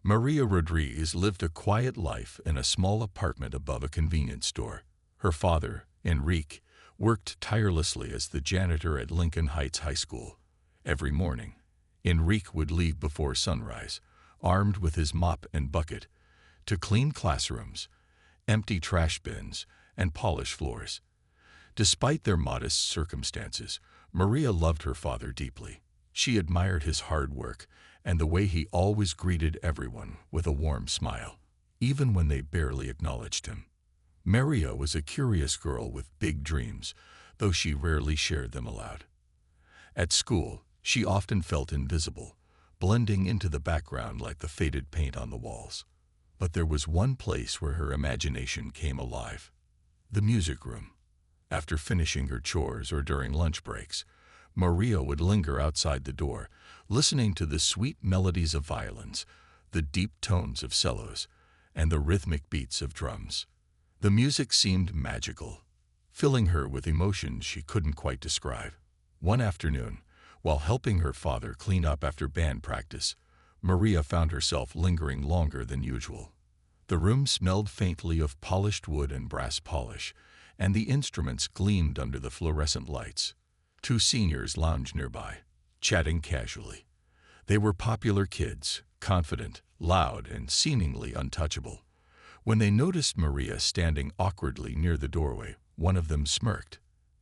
Maria Rodriguez lived a quiet life in a small apartment above a convenience store. Her father, Enrique, worked tirelessly as the janitor at Lincoln Heights High School. Every morning, Enrique would leave before sunrise, armed with his mop and bucket, to clean classrooms, empty trash bins, and polish floors. Despite their modest circumstances, Maria loved her father deeply. She admired his hard work and the way he always greeted everyone with a warm smile, even when they barely acknowledged him. Maria was a curious girl with big dreams, though she rarely shared them aloud. At school, she often felt invisible, blending into the background like the faded paint on the walls. But there was one place where her imagination came alive: the music room. After finishing her chores or during lunch breaks, Maria would linger outside the door, listening to the sweet melodies of violins, the deep tones of cellos, and the rhythmic beats of drums. The music seemed magical, filling her with emotions she couldn't quite describe. One afternoon, while helping her father clean up after band practice, Maria found herself lingering longer than usual. The room smelled faintly of polished wood and brass polish, and the instruments gleamed under the fluorescent lights. Two seniors lounged nearby, chatting casually. They were popular kids, confident, loud, and seemingly untouchable. When they noticed Maria standing awkwardly near the doorway, one of them smirked.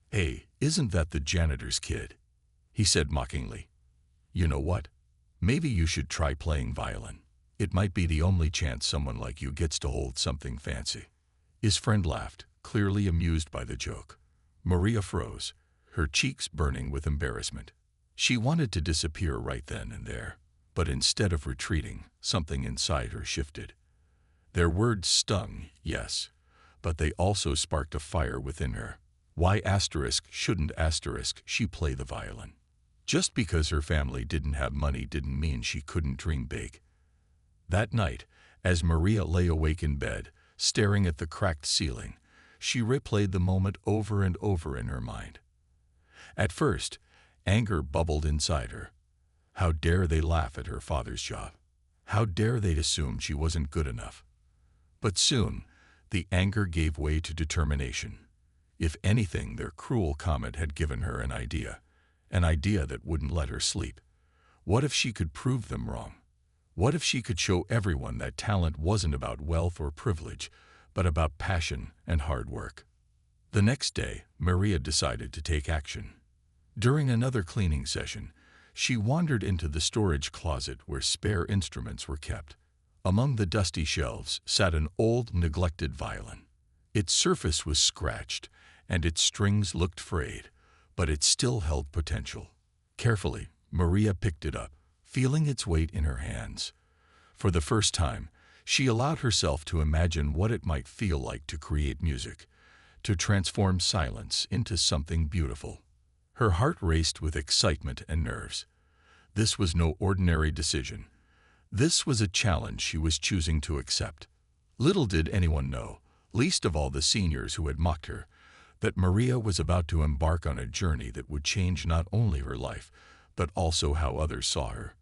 "Hey, isn't that the janitor's kid?" he said mockingly. "You know what? Maybe you should try playing violin. It might be the only chance someone like you gets to hold something fancy." His friend laughed, clearly amused by the joke. Maria froze, her cheeks burning with embarrassment. She wanted to disappear right then and there, but instead of retreating, something inside her shifted. Their words stung, yes, but they also sparked a fire within her. Why shouldn't she play the violin? Just because her family didn't have money didn't mean she couldn't dream big. That night, as Maria lay awake in bed, staring at the cracked ceiling, she replayed the moment over and over in her mind. At first, anger bubbled inside her. How dare they laugh at her father's job? How dare they assume she wasn't good enough? But soon, the anger gave way to determination. If anything, their cruel comment had given her an idea that wouldn't let her sleep. What if she could prove them wrong? What if she could show everyone that talent wasn't about wealth or privilege, but about passion and hard work? The next day, Maria decided to take action. During another cleaning session, she wandered into the storage closet where spare instruments were kept. Among the dusty shelves sat an old, neglected violin. Its surface was scratched, and its strings looked frayed, but it still held potential. Carefully, Maria picked it up, feeling its weight in her hands. For the first time, she allowed herself to imagine what it might feel like to create music, to transform silence into something beautiful. Her heart raced with excitement and nerves. This was no ordinary decision. This was a challenge she was choosing to accept. Little did anyone know, least of all the seniors who had mocked her, that Maria was about to embark on a journey that would change not only her life, but also how others saw her.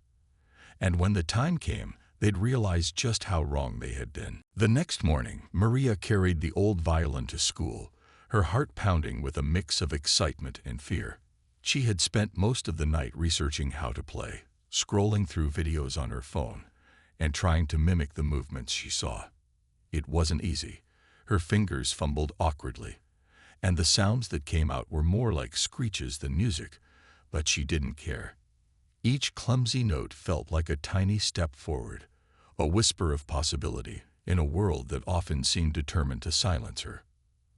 And when the time came, they'd realize just how wrong they had been. The next morning, Maria carried the old violin to school, her heart pounding with a mix of excitement and fear. She had spent most of the night researching how to play, scrolling through videos on her phone, and trying to mimic the movements she saw. It wasn't easy. Her fingers fumbled awkwardly, and the sounds that came out were more like screeches than music, but she didn't care. Each clumsy note felt like a tiny step forward, a whisper of possibility in a world that often seemed determined to silence her.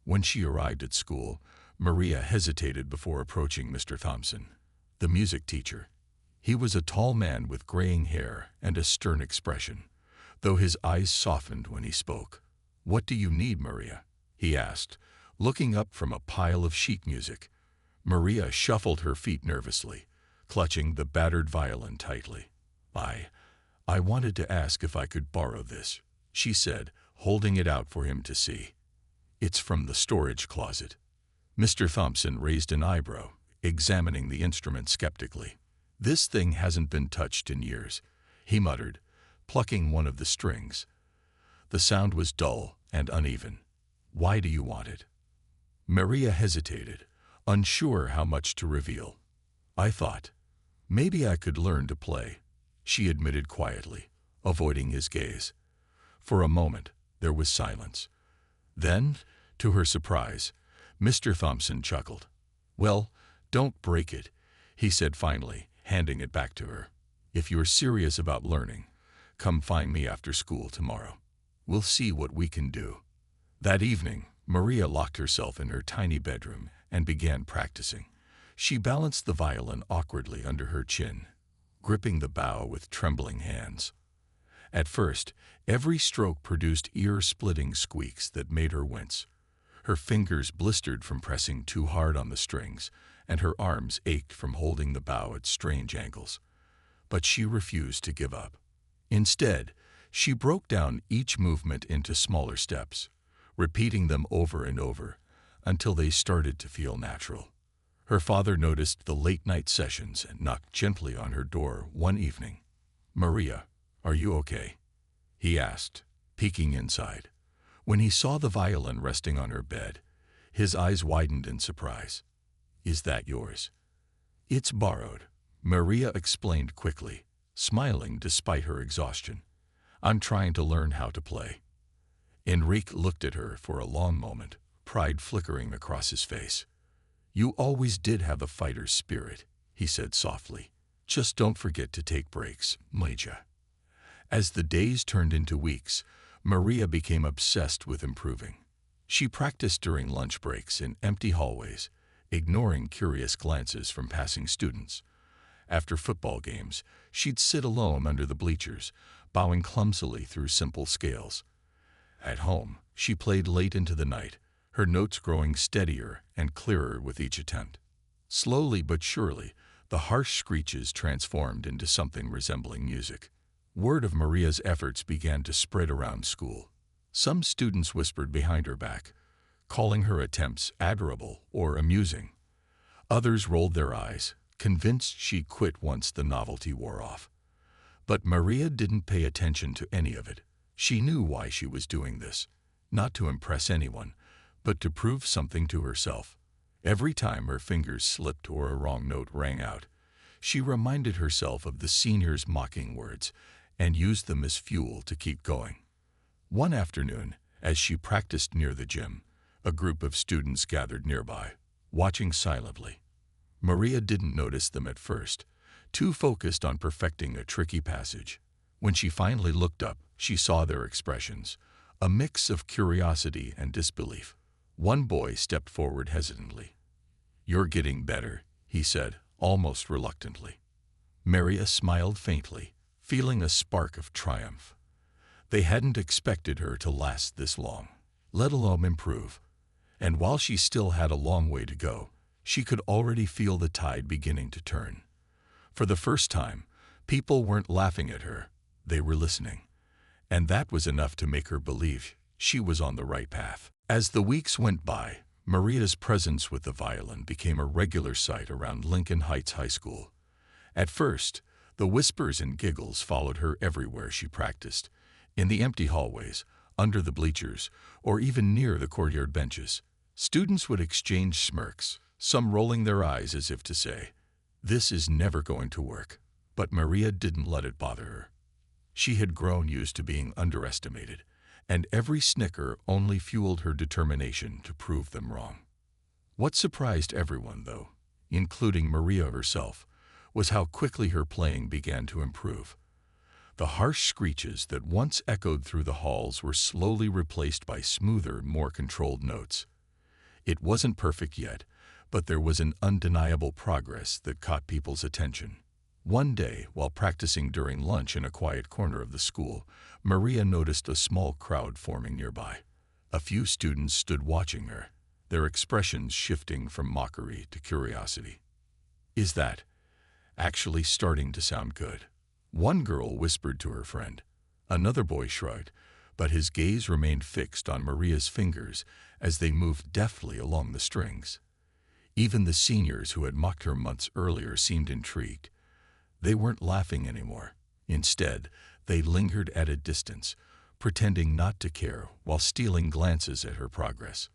When she arrived at school, Maria hesitated before approaching Mr. Thompson, the music teacher. He was a tall man with graying hair and a stern expression, though his eyes softened when he spoke. "What do you need, Maria?" he asked, looking up from a pile of sheet music. Maria shuffled her feet nervously, clutching the battered violin tightly. I wanted to ask if I could borrow this," she said, holding it out for him to see. "It's from the storage closet." Mr. Thompson raised an eyebrow, examining the instrument skeptically. "This thing hasn't been touched in years," he muttered, plucking one of the strings. The sound was dull and uneven. "Why do you want it?" Maria hesitated, unsure how much to reveal. "I thought, maybe I could learn to play," she admitted quietly, avoiding his gaze. For a moment, there was silence. Then, to her surprise, Mr. Thompson chuckled. "Well, don't break it," he said finally, handing it back to her. "If you're serious about learning, come find me after school tomorrow. We'll see what we can do." That evening, Maria locked herself in her tiny bedroom and began practicing. She balanced the violin awkwardly under her chin, gripping the bow with trembling hands. At first, every stroke produced ear-splitting squeaks that made her wince. Her fingers blistered from pressing too hard on the strings, and her arms ached from holding the bow at strange angles. But she refused to give up. Instead, she broke down each movement into smaller steps, repeating them over and over until they started to feel natural. Her father noticed the late-night sessions and knocked gently on her door one evening. "Maria, are you okay?" he asked, peeking inside. When he saw the violin resting on her bed, his eyes widened in surprise. "Is that yours?" "It's borrowed," Maria explained quickly, smiling despite her exhaustion. "I'm trying to learn how to play." Enrique looked at her for a long moment, pride flickering across his face. "You always did have a fighter's spirit," he said softly. "Just don't forget to take breaks, Maja." As the days turned into weeks, Maria became obsessed with improving. She practiced during lunch breaks in empty hallways, ignoring curious glances from passing students. After football games, she'd sit alone under the bleachers, bowing clumsily through simple scales. At home, she played late into the night, her notes growing steadier and clearer with each attempt. Slowly but surely, the harsh screeches transformed into something resembling music. Word of Maria's efforts began to spread around school. Some students whispered behind her back, calling her attempts admirable or amusing. Others rolled their eyes, convinced she'd quit once the novelty wore off. But Maria didn't pay attention to any of it. She knew why she was doing this, not to impress anyone, but to prove something to herself. Every time her fingers slipped or a wrong note rang out, she reminded herself of the seniors' mocking words and used them as fuel to keep going. One afternoon, as she practiced near the gym, a group of students gathered nearby, watching silently. Maria didn't notice them at first, too focused on perfecting a tricky passage. When she finally looked up, she saw their expressions, a mix of curiosity and disbelief. One boy stepped forward hesitantly. "You're getting better," he said, almost reluctantly. Maria smiled faintly, feeling a spark of triumph. They hadn't expected her to last this long, let alone improve. And while she still had a long way to go, she could already feel the tide beginning to turn. For the first time, people weren't laughing at her, they were listening. And that was enough to make her believe she was on the right path. As the weeks went by, Maria's presence with the violin became a regular sight around Lincoln Heights High School. At first, the whispers and giggles followed her everywhere she practiced, in the empty hallways, under the bleachers, or even near the courtyard benches. Students would exchange smirks, some rolling their eyes as if to say, "This is never going to work." But Maria didn't let it bother her. She had grown used to being underestimated, and every snicker only fueled her determination to prove them wrong. What surprised everyone, though, including Maria herself, was how quickly her playing began to improve. The harsh screeches that once echoed through the halls were slowly replaced by smoother, more controlled notes. It wasn't perfect yet, but there was an undeniable progress that caught people's attention. One day, while practicing during lunch in a quiet corner of the school, Maria noticed a small crowd forming nearby. A few students stood watching her, their expressions shifting from mockery to curiosity. "Is that actually starting to sound good?" One girl whispered to her friend. Another boy shrugged, but his gaze remained fixed on Maria's fingers as they moved deftly along the strings. Even the seniors who had mocked her months earlier seemed intrigued. They weren't laughing anymore. Instead, They lingered at a distance, pretending not to care while stealing glances at her progress.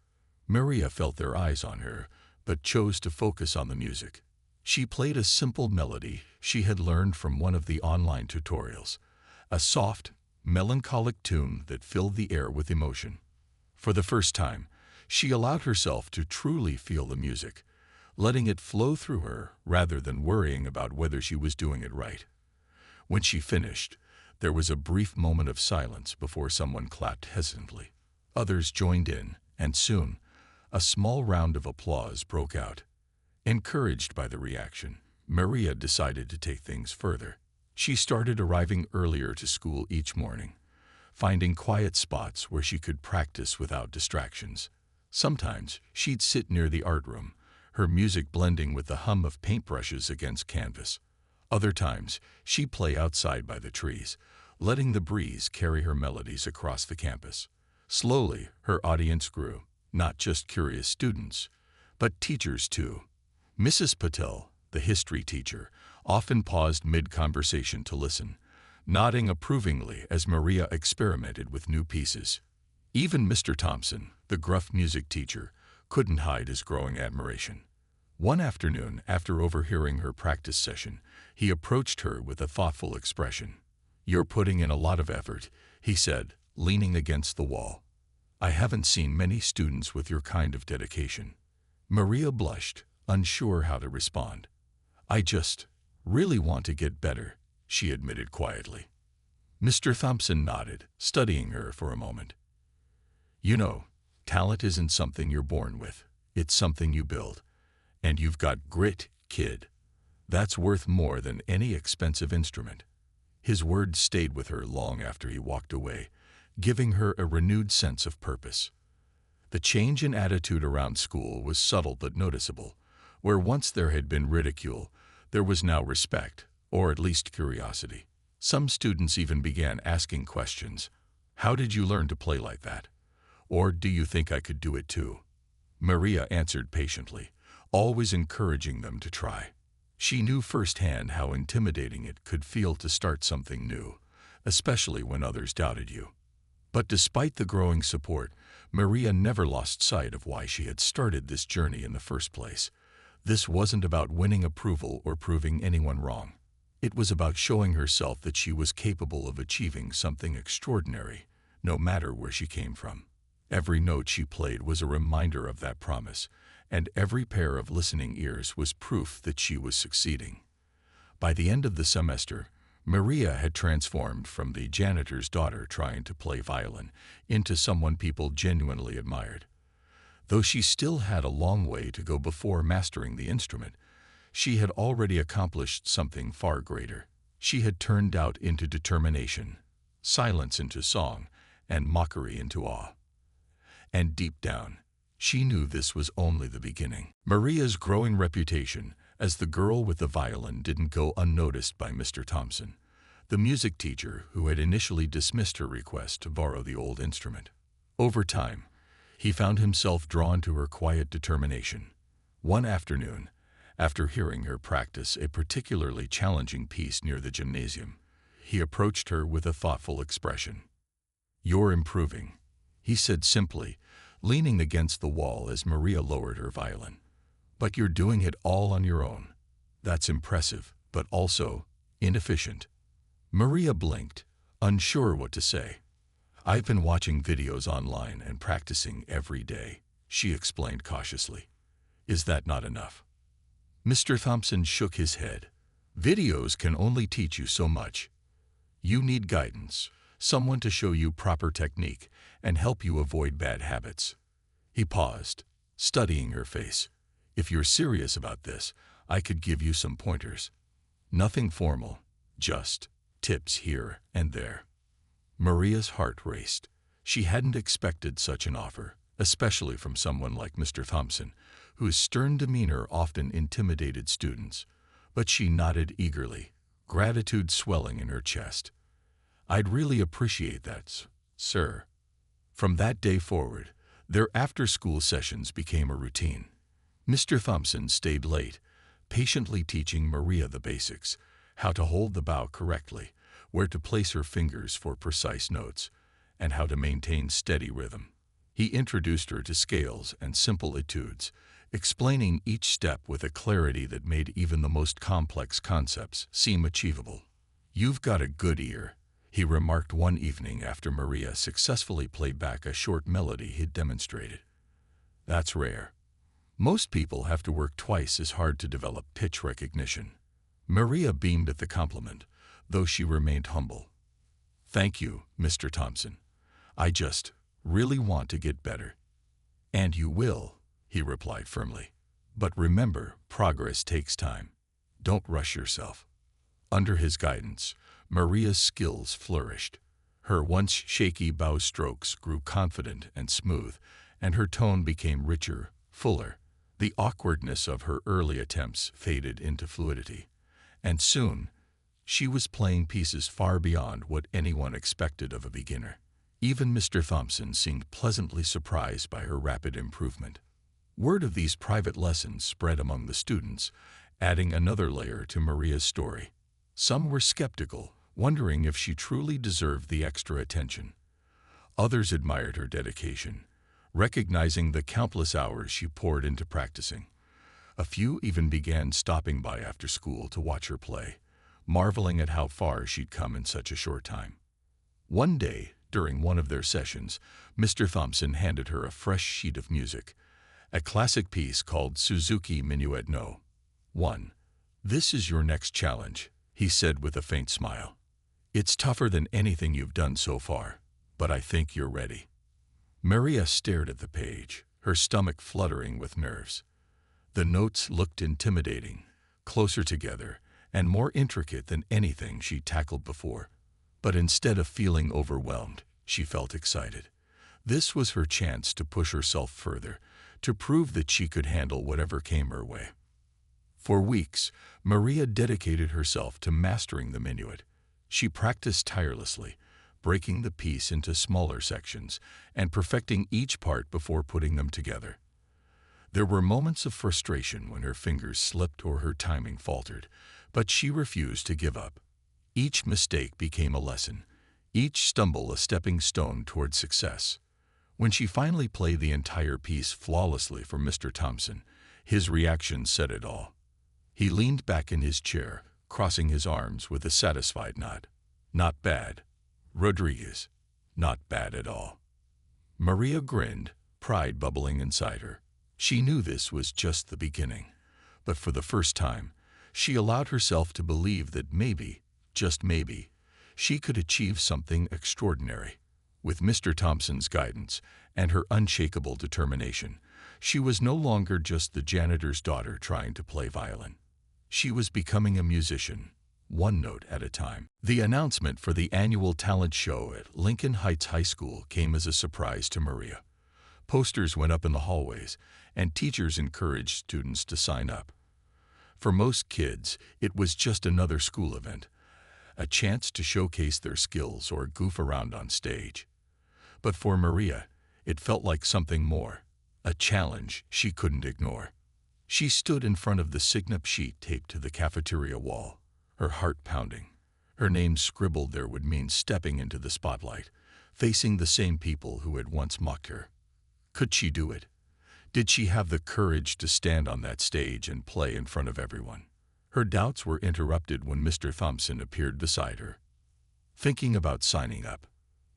Maria felt their eyes on her, but chose to focus on the music. She played a simple melody she had learned from one of the online tutorials, a soft, melancholic tune that filled the air with emotion. For the first time, she allowed herself to truly feel the music, letting it flow through her rather than worrying about whether she was doing it right. When she finished, there was a brief moment of silence before someone clapped hesitantly. Others joined in, and soon, a small round of applause broke out. Encouraged by the reaction, Maria decided to take things further. She started arriving earlier to school each morning, finding quiet spots where she could practice without distractions. Sometimes she'd sit near the art room, her music blending with the hum of paintbrushes against canvas. Other times, she'd play outside by the trees, letting the breeze carry her melodies across the campus. Slowly, her audience grew, not just curious students, but teachers too. Mrs. Patel, the history teacher, often paused mid-conversation to listen, nodding approvingly as Maria experimented with new pieces. Even Mr. Thompson, the gruff music teacher, couldn't hide his growing admiration. One afternoon, after overhearing her practice session, he approached her with a thoughtful expression. "You're putting in a lot of effort," he said, leaning against the wall. "I haven't seen many students with your kind of dedication." Maria blushed, unsure how to respond. "I just really want to get better," she admitted quietly. Mr. Thompson nodded, studying her for a moment. "You know, talent isn't something you're born with. It's something you build. And you've got grit, kid. That's worth more than any expensive instrument." His words stayed with her long after he walked away, giving her a renewed sense of purpose. The change in attitude around school was subtle but noticeable. Where once there had been ridicule, there was now respect, or at least curiosity. Some students even began asking questions. "How did you learn to play like that?" Or, "Do you think I could do it too?" Maria answered patiently, always encouraging them to try. She knew firsthand how intimidating it could feel to start something new, especially when others doubted you. But despite the growing support, Maria never lost sight of why she had started this journey in the first place. This wasn't about winning approval or proving anyone wrong. It was about showing herself that she was capable of achieving something extraordinary, no matter where she came from. Every note she played was a reminder of that promise, and every pair of listening ears was proof that she was succeeding. By the end of the semester, Maria had transformed from the janitor's daughter trying to play violin into someone people genuinely admired. Though she still had a long way to go before mastering the instrument, she had already accomplished something far greater. She had turned doubt into determination, silence into song, and mockery into awe. And deep down, she knew this was only the beginning. Maria's growing reputation as the girl with the violin didn't go unnoticed by Mr. Thompson, the music teacher who had initially dismissed her request to borrow the old instrument. Over time, he found himself drawn to her quiet determination. One afternoon, after hearing her practice a particularly challenging piece near the gymnasium, he approached her with a thoughtful expression. "You're improving," he said simply, leaning against the wall as Maria lowered her violin. "But you're doing it all on your own. That's impressive, but also inefficient." Maria blinked, unsure what to say. "I've been watching videos online and practicing every day," she explained cautiously. "Is that not enough?" Mr. Thompson shook his head. "Videos can only teach you so much. You need guidance, someone to show you proper technique and help you avoid bad habits." He paused, studying her face. "If you're serious about this, I could give you some pointers. Nothing formal, just tips here and there." Maria's heart raced. She hadn't expected such an offer, especially from someone like Mr. Thompson, whose stern demeanor often intimidated students. But she nodded eagerly, gratitude swelling in her chest. "I'd really appreciate that, sir." From that day forward, their after-school sessions became a routine. Mr. Thompson stayed late, patiently teaching Maria the basics, how to hold the bow correctly, where to place her fingers for precise notes, and how to maintain steady rhythm. He introduced her to scales and simple etudes, explaining each step with a clarity that made even the most complex concepts seem achievable. "You've got a good ear," he remarked one evening after Maria successfully played back a short melody he'd demonstrated. "That's rare. Most people have to work twice as hard to develop pitch recognition." Maria beamed at the compliment, though she remained humble. "Thank you, Mr. Thompson. I just really want to get better." "And you will," he replied firmly. "But remember, progress takes time. Don't rush yourself." Under his guidance, Maria's skills flourished. Her once shaky bow strokes grew confident and smooth, and her tone became richer, fuller. The awkwardness of her early attempts faded into fluidity, and soon she was playing pieces far beyond what anyone expected of a beginner. Even Mr. Thompson seemed pleasantly surprised by her rapid improvement. Word of these private lessons spread among the students, adding another layer to Maria's story. Some were skeptical, wondering if she truly deserved the extra attention. Others admired her dedication, recognizing the countless hours she poured into practicing. A few even began stopping by after school to watch her play, marveling at how far she'd come in such a short time. One day, during one of their sessions, Mr. Thompson handed her a fresh sheet of music, a classic piece called Suzuki Minuet No. 1. "This is your next challenge," he said with a faint smile. "It's tougher than anything you've done so far, but I think you're ready." Maria stared at the page, her stomach fluttering with nerves. The notes looked intimidating, closer together, and more intricate than anything she'd tackled before. But instead of feeling overwhelmed, she felt excited. This was her chance to push herself further, to prove that she could handle whatever came her way. For weeks, Maria dedicated herself to mastering the minuet. She practiced tirelessly, breaking the piece into smaller sections and perfecting each part before putting them together. There were moments of frustration when her fingers slipped or her timing faltered, but she refused to give up. Each mistake became a lesson, each stumble a stepping stone toward success. When she finally played the entire piece flawlessly for Mr. Thompson, his reaction said it all. He leaned back in his chair, crossing his arms with a satisfied nod. "Not bad, Rodriguez. Not bad at all." Maria grinned, pride bubbling inside her. She knew this was just the beginning, but for the first time, she allowed herself to believe that maybe, just maybe, she could achieve something extraordinary. With Mr. Thompson's guidance and her unshakable determination, she was no longer just the janitor's daughter trying to play violin. She was becoming a musician, one note at a time. The announcement for the annual talent show at Lincoln Heights High School came as a surprise to Maria. Posters went up in the hallways, and teachers encouraged students to sign up. For most kids, it was just another school event, a chance to showcase their skills or goof around on stage. But for Maria, it felt like something more, a challenge she couldn't ignore. She stood in front of the sign-up sheet taped to the cafeteria wall, her heart pounding. Her name scribbled there would mean stepping into the spotlight, facing the same people who had once mocked her. Could she do it? Did she have the courage to stand on that stage and play in front of everyone? Her doubts were interrupted when Mr. Thompson appeared beside her. "Thinking about signing up?"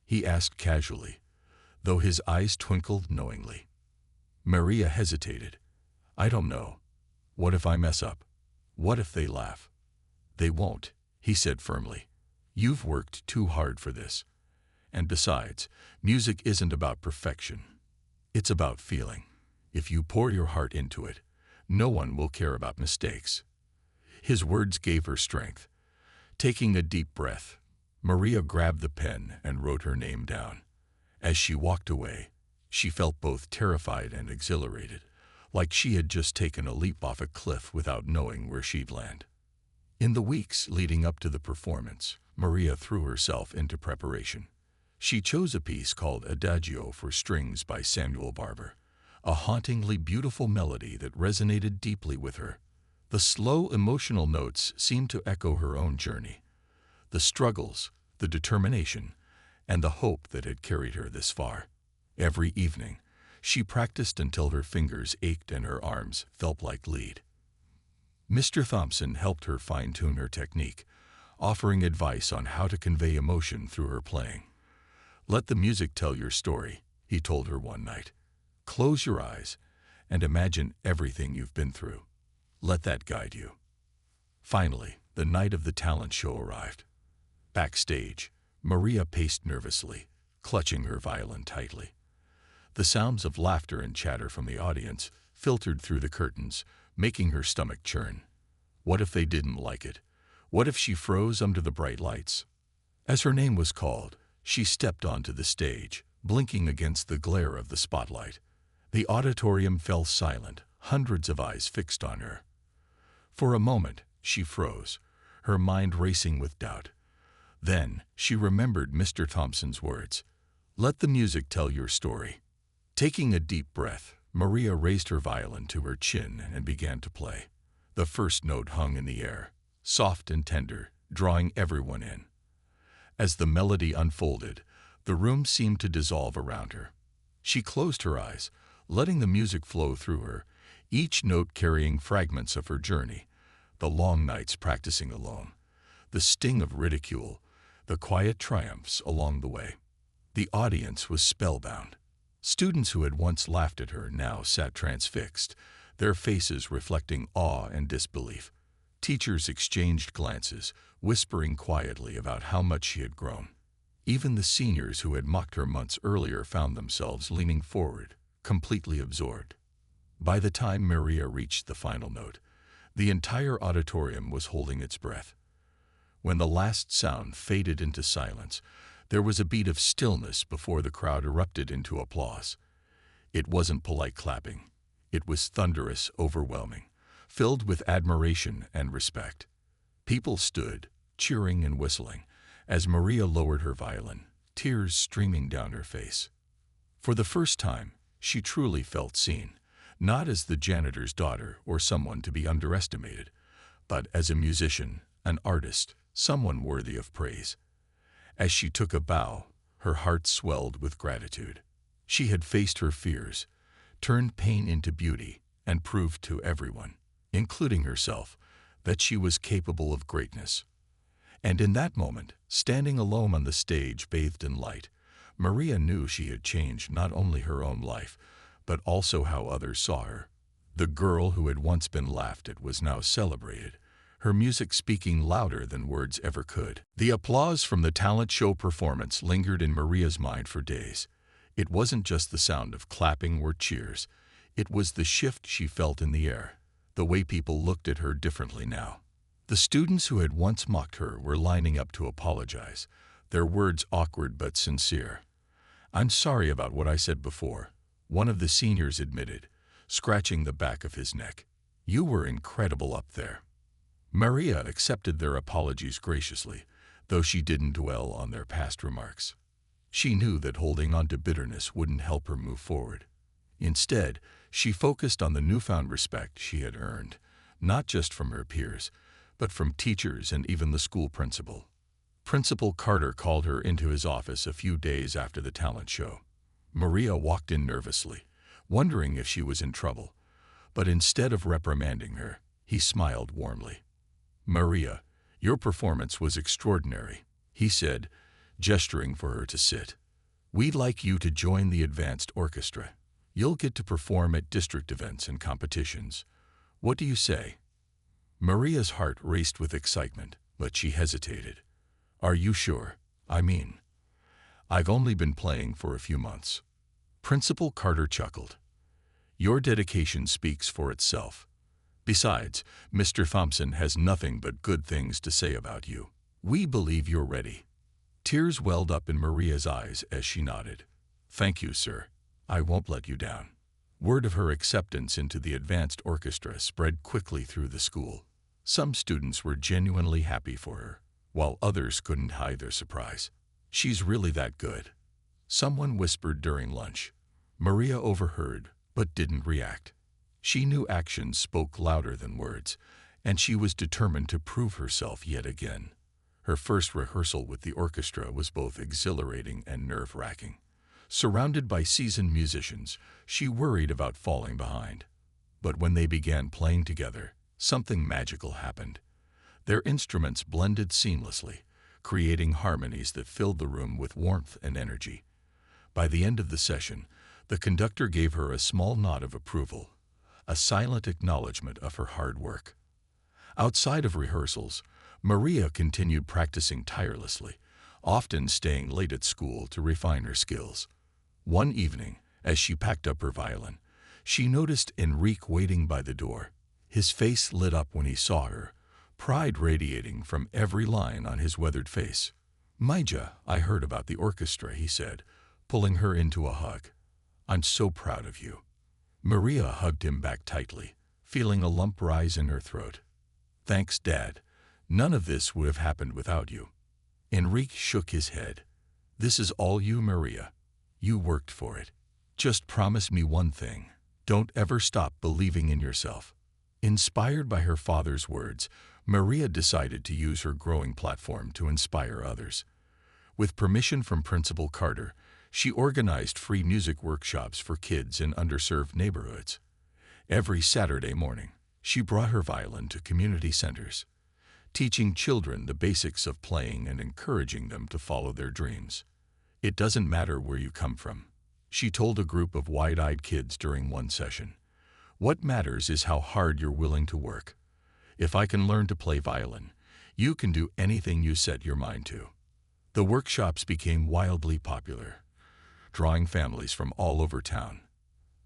he asked casually, though his eyes twinkled knowingly. Maria hesitated. "I don't know. What if I mess up? What if they laugh?" "They won't," he said firmly. "You've worked too hard for this. And besides, music isn't about perfection. It's about feeling. If you pour your heart into it, no one will care about mistakes." His words gave her strength. Taking a deep breath, Maria grabbed the pen and wrote her name down. As she walked away, she felt both terrified and exhilarated, like she had just taken a leap off a cliff without knowing where she'd land. In the weeks leading up to the performance, Maria threw herself into preparation. She chose a piece called Adagio for Strings by Samuel Barber, a hauntingly beautiful melody that resonated deeply with her. The slow, emotional notes seemed to echo her own journey. the struggles, the determination, and the hope that had carried her this far. Every evening, she practiced until her fingers ached and her arms felt like lead. Mr. Thompson helped her fine-tune her technique, offering advice on how to convey emotion through her playing. "Let the music tell your story," he told her one night. "Close your eyes and imagine everything you've been through. Let that guide you." Finally, the night of the talent show arrived. Backstage, Maria paced nervously, clutching her violin tightly. The sounds of laughter and chatter from the audience filtered through the curtains, making her stomach churn. What if they didn't like it? What if she froze under the bright lights? As her name was called, she stepped onto the stage, blinking against the glare of the spotlight. The auditorium fell silent, hundreds of eyes fixed on her. For a moment, she froze, her mind racing with doubt. Then, she remembered Mr. Thompson's words, "Let the music tell your story." Taking a deep breath, Maria raised her violin to her chin and began to play. The first note hung in the air, soft and tender, drawing everyone in. As the melody unfolded, the room seemed to dissolve around her. She closed her eyes, letting the music flow through her, each note carrying fragments of her journey, the long nights practicing alone, the sting of ridicule, the quiet triumphs along the way. The audience was spellbound. Students who had once laughed at her now sat transfixed, their faces reflecting awe and disbelief. Teachers exchanged glances, whispering quietly about how much she had grown. Even the seniors who had mocked her months earlier found themselves leaning forward, completely absorbed. By the time Maria reached the final note, the entire auditorium was holding its breath. When the last sound faded into silence, there was a beat of stillness before the crowd erupted into applause. It wasn't polite clapping. It was thunderous, overwhelming, filled with admiration and respect. People stood, cheering and whistling, as Maria lowered her violin, tears streaming down her face. For the first time, she truly felt seen, not as the janitor's daughter or someone to be underestimated, but as a musician, an artist, someone worthy of praise. As she took a bow, her heart swelled with gratitude. She had faced her fears, turned pain into beauty, and proved to everyone, including herself, that she was capable of greatness. And in that moment, standing alone on the stage bathed in light, Maria knew she had changed not only her own life, but also how others saw her. The girl who had once been laughed at was now celebrated, her music speaking louder than words ever could. The applause from the talent show performance lingered in Maria's mind for days. It wasn't just the sound of clapping or cheers. It was the shift she felt in the air, the way people looked at her differently now. The students who had once mocked her were lining up to apologize, their words awkward but sincere. "I'm sorry about what I said before," one of the seniors admitted, scratching the back of his neck. "You were incredible up there." Maria accepted their apologies graciously, though she didn't dwell on their past remarks. She knew that holding on to bitterness wouldn't help her move forward. Instead, she focused on the newfound respect she had earned, not just from her peers, but from teachers and even the school principal. Principal Carter called her into his office a few days after the talent show. Maria walked in nervously, wondering if she was in trouble, but instead of reprimanding her, he smiled warmly. "Maria, your performance was extraordinary," he said, gesturing for her to sit. "We'd like you to join the advanced orchestra. You'll get to perform at district events and competitions. What do you say?" Maria's heart raced with excitement, but she hesitated. "Are you sure? I've only been playing for a few months." Principal Carter chuckled. "Your dedication speaks for itself. Besides, Mr. Thompson has nothing but good things to say about you. We believe you're ready." Tears welled up in Maria's eyes as she nodded. "Thank you, sir. I won't let you down." Word of her acceptance into the advanced orchestra spread quickly through the school. Some students were genuinely happy for her, while others couldn't hide their surprise. "She's really that good," someone whispered during lunch. Maria overheard, but didn't react. She knew actions spoke louder than words, and she was determined to prove herself yet again. Her first rehearsal with the orchestra was both exhilarating and nerve-wracking. Surrounded by seasoned musicians, she worried about falling behind. But when they began playing together, something magical happened. Their instruments blended seamlessly, creating harmonies that filled the room with warmth and energy. By the end of the session, the conductor gave her a small nod of approval, a silent acknowledgement of her hard work. Outside of rehearsals, Maria continued practicing tirelessly, often staying late at school to refine her skills. One evening, as she packed up her violin, she noticed Enrique waiting by the door. His face lit up when he saw her, pride radiating from every line on his weathered face. "Maija, I heard about the orchestra," he said, pulling her into a hug. "I'm so proud of you." Maria hugged him back tightly, feeling a lump rise in her throat. "Thanks, Dad. None of this would have happened without you." Enrique shook his head. "This is all you, Maria. You worked for it. Just promise me one thing. Don't ever stop believing in yourself." Inspired by her father's words, Maria decided to use her growing platform to inspire others. With permission from Principal Carter, she organized free music workshops for kids in underserved neighborhoods. Every Saturday morning, she brought her violin to community centers, teaching children the basics of playing and encouraging them to follow their dreams. "It doesn't matter where you come from," she told a group of wide-eyed kids during one session. "What matters is how hard you're willing to work. If I can learn to play violin, you can do anything you set your mind to." The workshops became wildly popular, drawing families from all over town.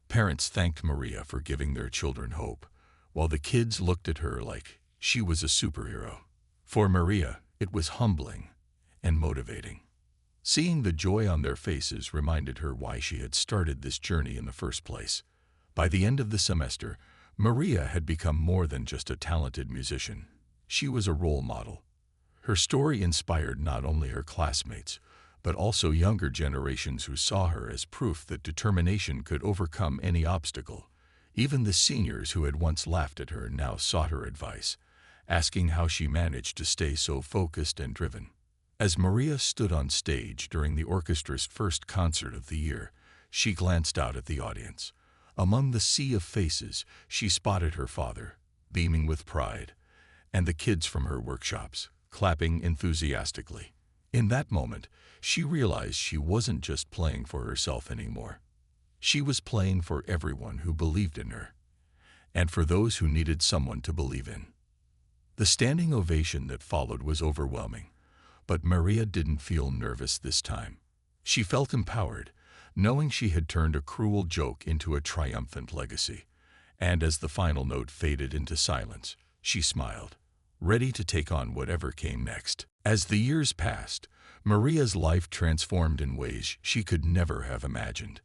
Parents thanked Maria for giving their children hope, while the kids looked at her like she was a superhero. For Maria, it was humbling and motivating. Seeing the joy on their faces reminded her why she had started this journey in the first place. By the end of the semester, Maria had become more than just a talented musician. She was a role model. Her story inspired not only her classmates, but also younger generations who saw her as proof that determination could overcome any obstacle. Even the seniors who had once laughed at her now sought her advice, asking how she managed to stay so focused and driven. As Maria stood on stage during the orchestra's first concert of the year, she glanced out at the audience. Among the sea of faces, she spotted her father, beaming with pride, and the kids from her workshops, clapping enthusiastically. In that moment, she realized she wasn't just playing for herself anymore. She was playing for everyone who believed in her, and for those who needed someone to believe in. The standing ovation that followed was overwhelming, but Maria didn't feel nervous this time. She felt empowered, knowing she had turned a cruel joke into a triumphant legacy. And as the final note faded into silence, she smiled, ready to take on whatever came next. As the years passed, Maria's life transformed in ways she could never have imagined.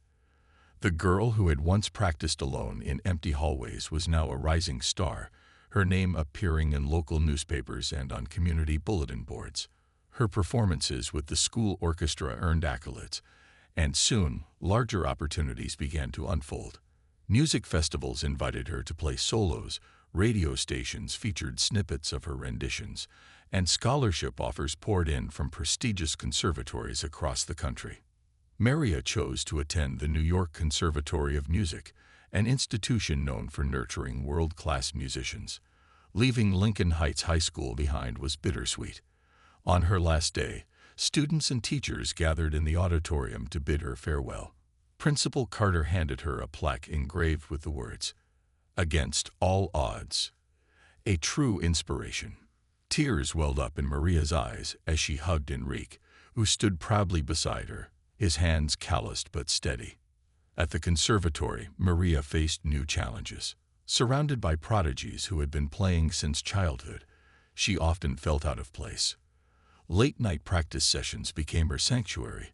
The girl who had once practiced alone in empty hallways was now a rising star, her name appearing in local newspapers and on community bulletin boards. Her performances with the school orchestra earned accolades, and soon, larger opportunities began to unfold. Music festivals invited her to play solos, radio stations featured snippets of her renditions, and scholarship offers poured in from prestigious conservatories across the country. Maria chose to attend the New York Conservatory of Music, an institution known for nurturing world-class musicians. Leaving Lincoln Heights High School behind was bittersweet. On her last day, students and teachers gathered in the auditorium to bid her farewell. Principal Carter handed her a plaque engraved with the words, "Against all odds." A true inspiration. Tears welled up in Maria's eyes as she hugged Enrique, who stood proudly beside her, his hands calloused but steady. At the conservatory, Maria faced new challenges. Surrounded by prodigies who had been playing since childhood, she often felt out of place. Late-night practice sessions became her sanctuary,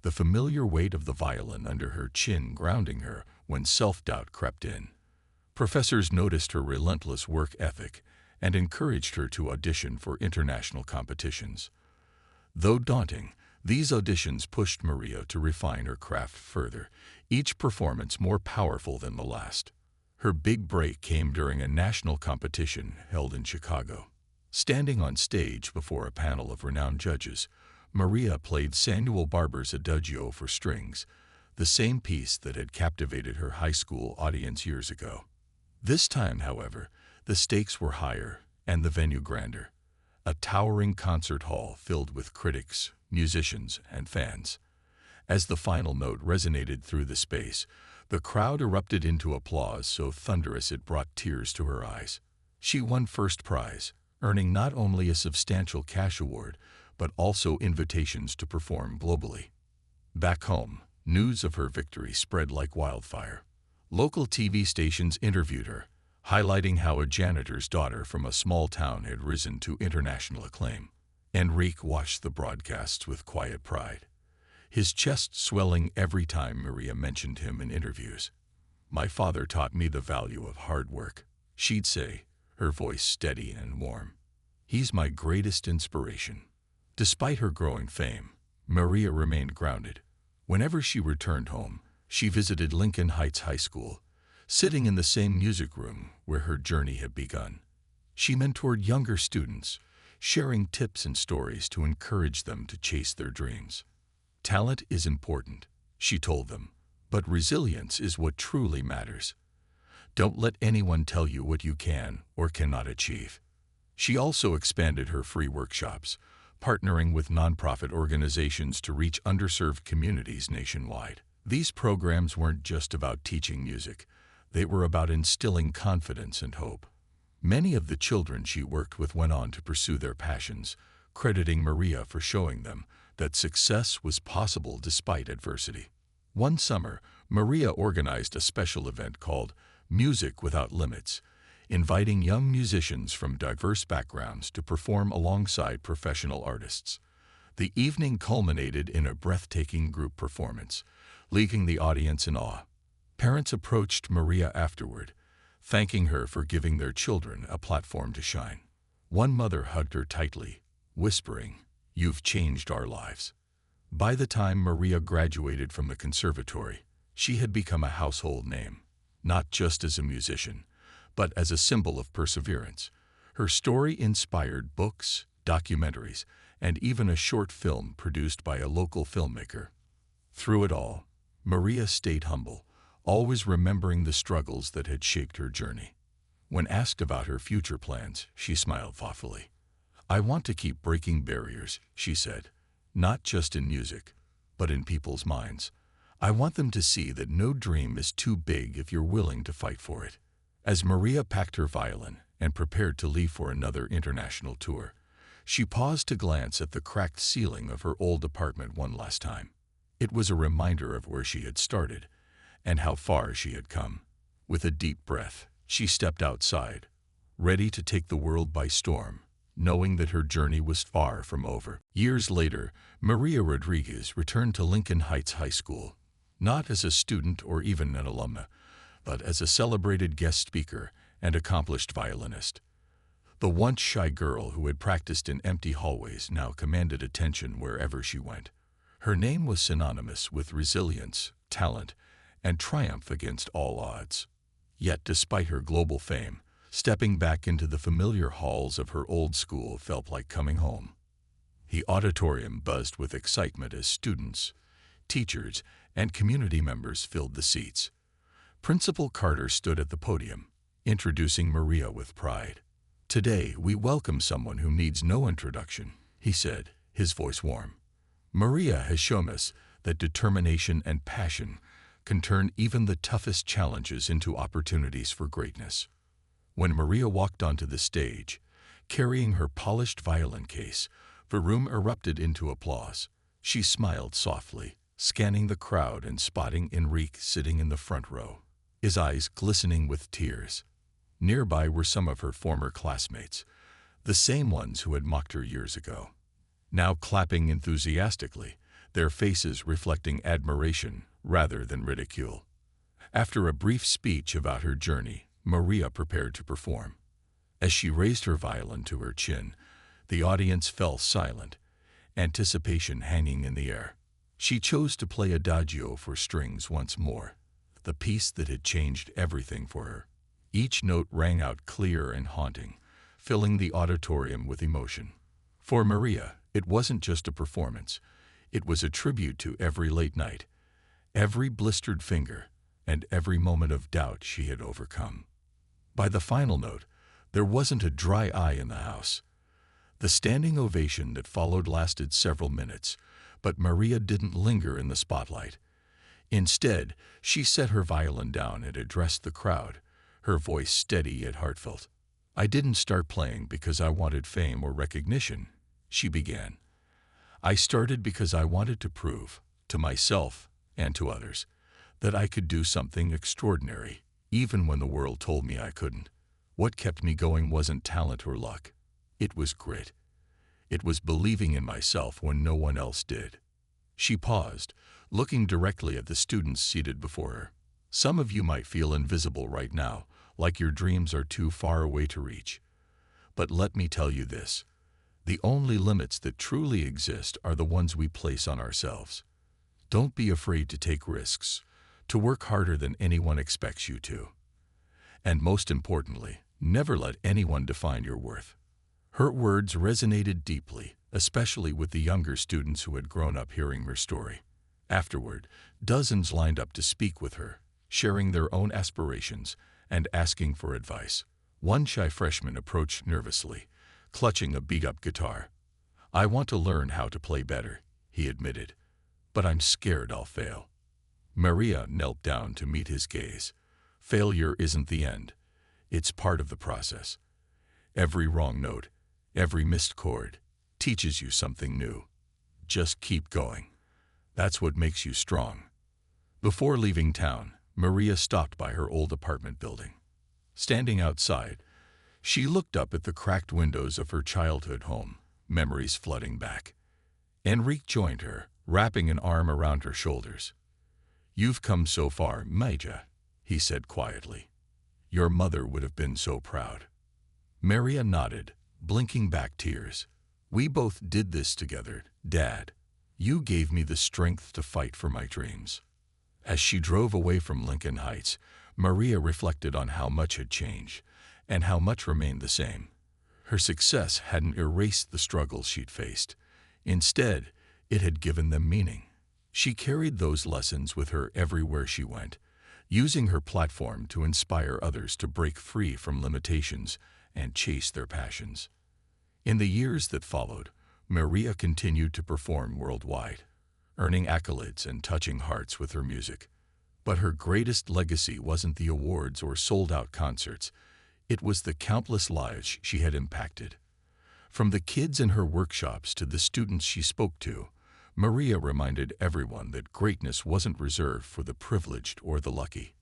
the familiar weight of the violin under her chin grounding her when self-doubt crept in. Professors noticed her relentless work ethic and encouraged her to audition for international competitions. Though daunting, these auditions pushed Maria to refine her craft further, each performance more powerful than the last. Her big break came during a national competition held in Chicago. Standing on stage before a panel of renowned judges, Maria played Samuel Barber's Adagio for strings, the same piece that had captivated her high school audience years ago. This time, however, the stakes were higher and the venue grander. A towering concert hall filled with critics, musicians, and fans. As the final note resonated through the space, the crowd erupted into applause so thunderous it brought tears to her eyes. She won first prize, earning not only a substantial cash award, but also invitations to perform globally. Back home, news of her victory spread like wildfire. Local TV stations interviewed her, highlighting how a janitor's daughter from a small town had risen to international acclaim. Enrique watched the broadcasts with quiet pride, his chest swelling every time Maria mentioned him in interviews. "My father taught me the value of hard work," she'd say, her voice steady and warm. "He's my greatest inspiration." Despite her growing fame, Maria remained grounded. Whenever she returned home, she visited Lincoln Heights High School, sitting in the same music room where her journey had begun. She mentored younger students, sharing tips and stories to encourage them to chase their dreams. "Talent is important," she told them, "but resilience is what truly matters. Don't let anyone tell you what you can or cannot achieve." She also expanded her free workshops, partnering with nonprofit organizations to reach underserved communities nationwide. These programs weren't just about teaching music, they were about instilling confidence and hope. Many of the children she worked with went on to pursue their passions, crediting Maria for showing them that success was possible despite adversity. One summer, Maria organized a special event called Music Without Limits, inviting young musicians from diverse backgrounds to perform alongside professional artists. The evening culminated in a breathtaking group performance, leaving the audience in awe. Parents approached Maria afterward, thanking her for giving their children a platform to shine. One mother hugged her tightly, whispering, "You've changed our lives." By the time Maria graduated from the conservatory, she had become a household name, not just as a musician, but as a symbol of perseverance. Her story inspired books, documentaries, and even a short film produced by a local filmmaker. Through it all, Maria stayed humble, always remembering the struggles that had shaped her journey. When asked about her future plans, she smiled thoughtfully. "I want to keep breaking barriers," she said, "not just in music, but in people's minds. I want them to see that no dream is too big if you're willing to fight for it." As Maria packed her violin and prepared to leave for another international tour, she paused to glance at the cracked ceiling of her old apartment one last time. It was a reminder of where she had started and how far she had come. With a deep breath, she stepped outside, ready to take the world by storm, knowing that her journey was far from over. Years later, Maria Rodriguez returned to Lincoln Heights High School, not as a student or even an alumna, but as a celebrated guest speaker and accomplished violinist. The once shy girl who had practiced in empty hallways now commanded attention wherever she went. Her name was synonymous with resilience, talent, and triumph against all odds. Yet despite her global fame, stepping back into the familiar halls of her old school felt like coming home. The auditorium buzzed with excitement as students, teachers, and community members filled the seats. Principal Carter stood at the podium, introducing Maria with pride. "Today, we welcome someone who needs no introduction," he said, his voice warm. "Maria has shown us that determination and passion can turn even the toughest challenges into opportunities for greatness." When Maria walked onto the stage, carrying her polished violin case, the room erupted into applause. She smiled softly, scanning the crowd and spotting Enrique sitting in the front row, his eyes glistening with tears. Nearby were some of her former classmates, the same ones who had mocked her years ago, now clapping enthusiastically, their faces reflecting admiration rather than ridicule. After a brief speech about her journey, Maria prepared to perform. As she raised her violin to her chin, the audience fell silent, anticipation hanging in the air. She chose to play Adagio for strings once more, the piece that had changed everything for her. Each note rang out clear and haunting, filling the auditorium with emotion. For Maria, it wasn't just a performance. It was a tribute to every late night, every blistered finger, and every moment of doubt she had overcome. By the final note, there wasn't a dry eye in the house. The standing ovation that followed lasted several minutes, but Maria didn't linger in the spotlight. Instead, she set her violin down and addressed the crowd, her voice steady yet heartfelt. "I didn't start playing because I wanted fame or recognition," she began. "I started because I wanted to prove, to myself and to others, that I could do something extraordinary, even when the world told me I couldn't. What kept me going wasn't talent or luck. It was grit. It was believing in myself when no one else did." She paused, looking directly at the students seated before her. "Some of you might feel invisible right now, like your dreams are too far away to reach. But let me tell you this. The only limits that truly exist are the ones we place on ourselves. Don't be afraid to take risks, to work harder than anyone expects you to. And most importantly, never let anyone define your worth." Her words resonated deeply, especially with the younger students who had grown up hearing her story. Afterward, dozens lined up to speak with her, sharing their own aspirations and asking for advice. One shy freshman approached nervously, clutching a beat-up guitar. "I want to learn how to play better," he admitted, "but I'm scared I'll fail." Maria knelt down to meet his gaze. "Failure isn't the end. It's part of the process. Every wrong note, every missed chord, teaches you something new. Just keep going. That's what makes you strong." Before leaving town, Maria stopped by her old apartment building. Standing outside, she looked up at the cracked windows of her childhood home, memories flooding back. Enrique joined her, wrapping an arm around her shoulders. "You've come so far, Maja," he said quietly. "Your mother would have been so proud." Maria nodded, blinking back tears. "We both did this together, Dad. You gave me the strength to fight for my dreams." As she drove away from Lincoln Heights, Maria reflected on how much had changed and how much remained the same. Her success hadn't erased the struggles she'd faced. Instead, it had given them meaning. She carried those lessons with her everywhere she went, using her platform to inspire others to break free from limitations and chase their passions. In the years that followed, Maria continued to perform worldwide, earning accolades and touching hearts with her music. But her greatest legacy wasn't the awards or sold-out concerts. It was the countless lives she had impacted. From the kids in her workshops to the students she spoke to, Maria reminded everyone that greatness wasn't reserved for the privileged or the lucky.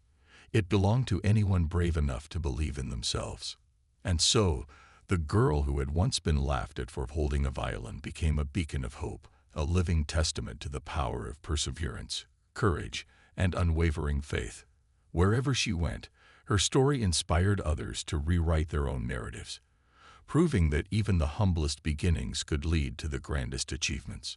It belonged to anyone brave enough to believe in themselves. And so, the girl who had once been laughed at for holding a violin became a beacon of hope, a living testament to the power of perseverance, courage, and unwavering faith. Wherever she went, her story inspired others to rewrite their own narratives, proving that even the humblest beginnings could lead to the grandest achievements.